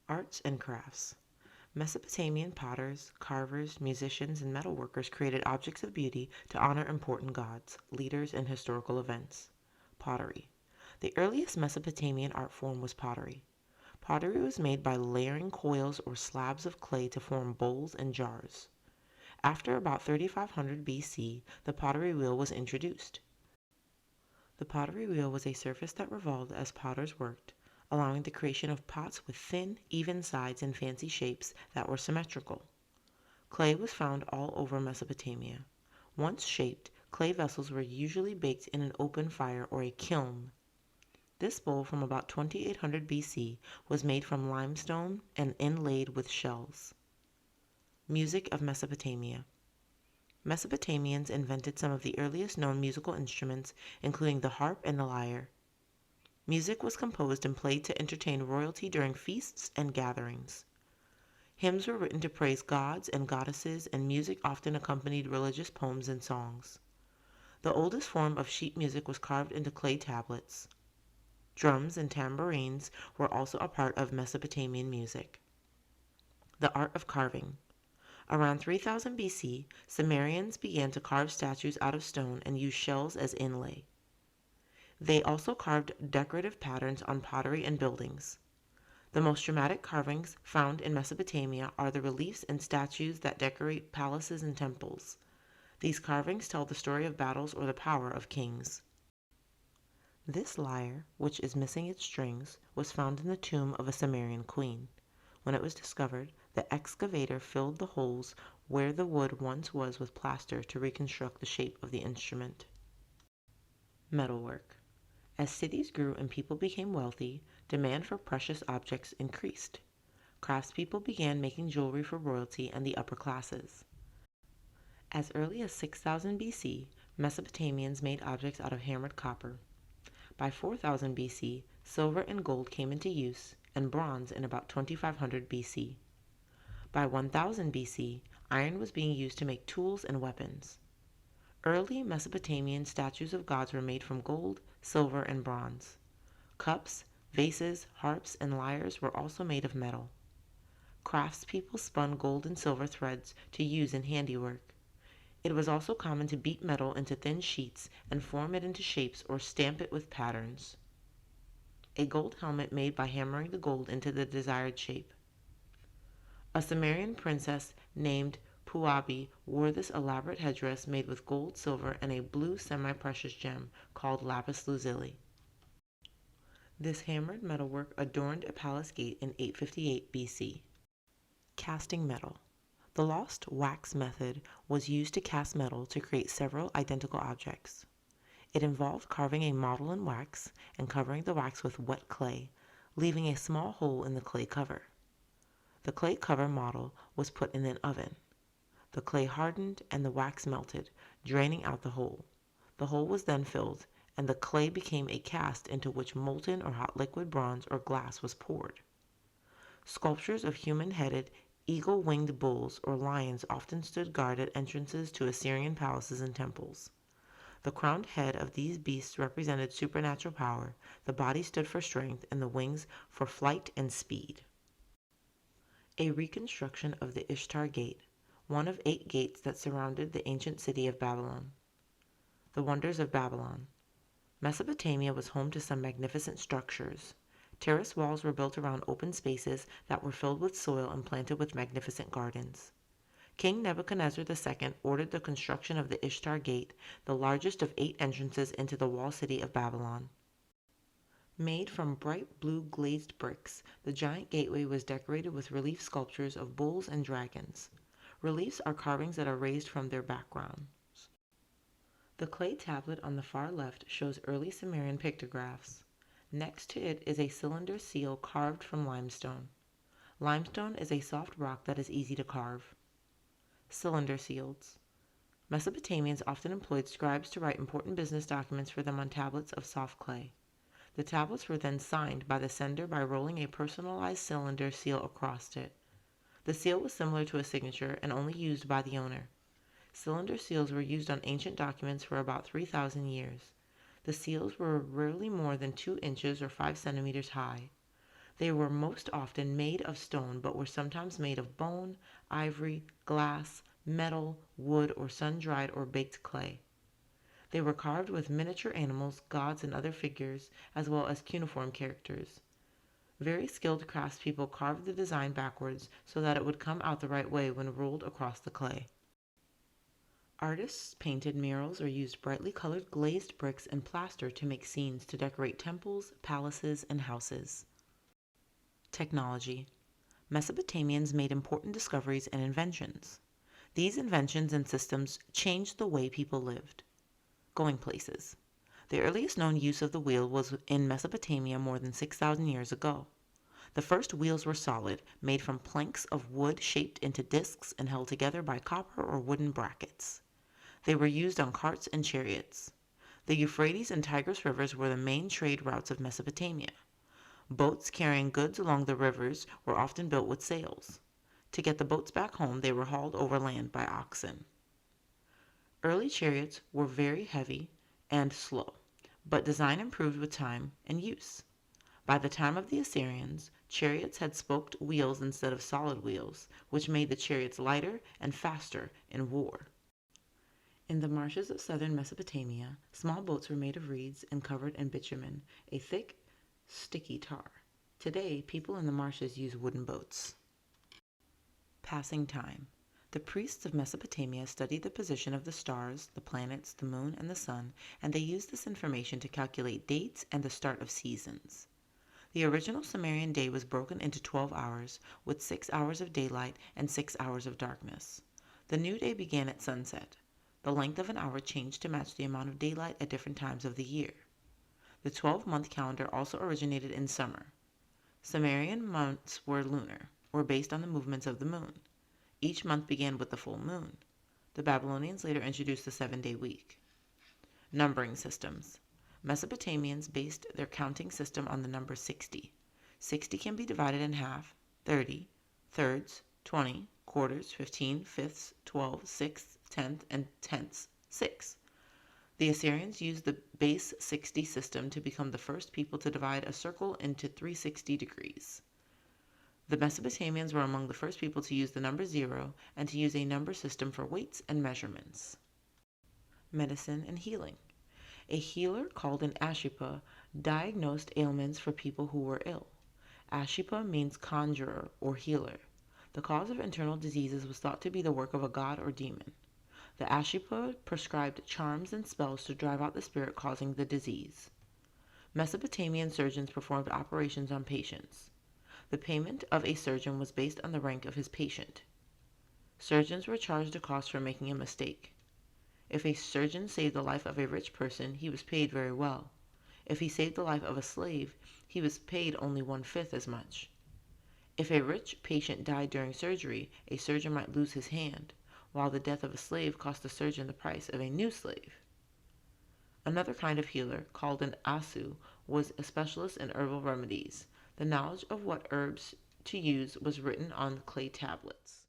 Arts and crafts. Mesopotamian potters, carvers, musicians, and metalworkers created objects of beauty to honor important gods, leaders, and historical events. Pottery. The earliest Mesopotamian art form was pottery. Pottery was made by layering coils or slabs of clay to form bowls and jars. After about 3500 BC, the pottery wheel was introduced. The pottery wheel was a surface that revolved as potters worked, allowing the creation of pots with thin, even sides and fancy shapes that were symmetrical. Clay was found all over Mesopotamia. Once shaped, clay vessels were usually baked in an open fire or a kiln. This bowl from about 2800 BC was made from limestone and inlaid with shells. Music of Mesopotamia. Mesopotamians invented some of the earliest known musical instruments, including the harp and the lyre. Music was composed and played to entertain royalty during feasts and gatherings. Hymns were written to praise gods and goddesses, and music often accompanied religious poems and songs. The oldest form of sheet music was carved into clay tablets. Drums and tambourines were also a part of Mesopotamian music. The art of carving. Around 3000 BC, Sumerians began to carve statues out of stone and use shells as inlay. They also carved decorative patterns on pottery and buildings. The most dramatic carvings found in Mesopotamia are the reliefs and statues that decorate palaces and temples. These carvings tell the story of battles or the power of kings. This lyre, which is missing its strings, was found in the tomb of a Sumerian queen. When it was discovered, the excavator filled the holes where the wood once was with plaster to reconstruct the shape of the instrument. Metalwork. As cities grew and people became wealthy, demand for precious objects increased. Craftspeople began making jewelry for royalty and the upper classes. As early as 6000 BC, Mesopotamians made objects out of hammered copper. By 4000 BC, silver and gold came into use, and bronze in about 2500 BC. By 1000 BC, iron was being used to make tools and weapons. Early Mesopotamian statues of gods were made from gold, silver, and bronze. Cups, vases, harps, and lyres were also made of metal. Craftspeople spun gold and silver threads to use in handiwork. It was also common to beat metal into thin sheets and form it into shapes or stamp it with patterns. A gold helmet made by hammering the gold into the desired shape. A Sumerian princess named Puabi wore this elaborate headdress made with gold, silver, and a blue semi-precious gem called lapis lazuli. This hammered metalwork adorned a palace gate in 858 BC. Casting metal. The lost wax method was used to cast metal to create several identical objects. It involved carving a model in wax and covering the wax with wet clay, leaving a small hole in the clay cover. The clay cover model was put in an oven. The clay hardened and the wax melted, draining out the hole. The hole was then filled, and the clay became a cast into which molten or hot liquid bronze or glass was poured. Sculptures of human-headed, eagle-winged bulls or lions often stood guard at entrances to Assyrian palaces and temples. The crowned head of these beasts represented supernatural power, the body stood for strength, and the wings for flight and speed. A reconstruction of the Ishtar Gate, one of 8 gates that surrounded the ancient city of Babylon. The wonders of Babylon. Mesopotamia was home to some magnificent structures. Terrace walls were built around open spaces that were filled with soil and planted with magnificent gardens. King Nebuchadnezzar II ordered the construction of the Ishtar Gate, the largest of 8 entrances into the walled city of Babylon. Made from bright blue glazed bricks, the giant gateway was decorated with relief sculptures of bulls and dragons. Reliefs are carvings that are raised from their backgrounds. The clay tablet on the far left shows early Sumerian pictographs. Next to it is a cylinder seal carved from limestone. Limestone is a soft rock that is easy to carve. Cylinder seals. Mesopotamians often employed scribes to write important business documents for them on tablets of soft clay. The tablets were then signed by the sender by rolling a personalized cylinder seal across it. The seal was similar to a signature and only used by the owner. Cylinder seals were used on ancient documents for about 3,000 years. The seals were rarely more than 2 inches or 5 centimeters high. They were most often made of stone but were sometimes made of bone, ivory, glass, metal, wood, or sun-dried or baked clay. They were carved with miniature animals, gods, and other figures, as well as cuneiform characters. Very skilled craftspeople carved the design backwards so that it would come out the right way when rolled across the clay. Artists painted murals or used brightly colored glazed bricks and plaster to make scenes to decorate temples, palaces, and houses. Technology. Mesopotamians made important discoveries and inventions. These inventions and systems changed the way people lived. Going places. The earliest known use of the wheel was in Mesopotamia more than 6,000 years ago. The first wheels were solid, made from planks of wood shaped into discs and held together by copper or wooden brackets. They were used on carts and chariots. The Euphrates and Tigris rivers were the main trade routes of Mesopotamia. Boats carrying goods along the rivers were often built with sails. To get the boats back home, they were hauled overland by oxen. Early chariots were very heavy and slow, but design improved with time and use. By the time of the Assyrians, chariots had spoked wheels instead of solid wheels, which made the chariots lighter and faster in war. In the marshes of southern Mesopotamia, small boats were made of reeds and covered in bitumen, a thick, sticky tar. Today, people in the marshes use wooden boats. Passing time. The priests of Mesopotamia studied the position of the stars, the planets, the moon, and the sun, and they used this information to calculate dates and the start of seasons. The original Sumerian day was broken into 12 hours, with 6 hours of daylight and 6 hours of darkness. The new day began at sunset. The length of an hour changed to match the amount of daylight at different times of the year. The 12-month calendar also originated in summer. Sumerian months were lunar, or based on the movements of the moon. Each month began with the full moon. The Babylonians later introduced the 7-day week. Numbering systems. Mesopotamians based their counting system on the number 60. 60 can be divided in half, 30, thirds, 20, quarters, 15, fifths, 12, sixths, tenth, and tenths, 6. The Assyrians used the base 60 system to become the first people to divide a circle into 360 degrees. The Mesopotamians were among the first people to use the number 0 and to use a number system for weights and measurements. Medicine and healing. A healer called an Ashipa diagnosed ailments for people who were ill. Ashipa means conjurer or healer. The cause of internal diseases was thought to be the work of a god or demon. The Ashipa prescribed charms and spells to drive out the spirit causing the disease. Mesopotamian surgeons performed operations on patients. The payment of a surgeon was based on the rank of his patient. Surgeons were charged a cost for making a mistake. If a surgeon saved the life of a rich person, he was paid very well. If he saved the life of a slave, he was paid only 1/5 as much. If a rich patient died during surgery, a surgeon might lose his hand, while the death of a slave cost the surgeon the price of a new slave. Another kind of healer, called an Asu, was a specialist in herbal remedies. The knowledge of what herbs to use was written on clay tablets.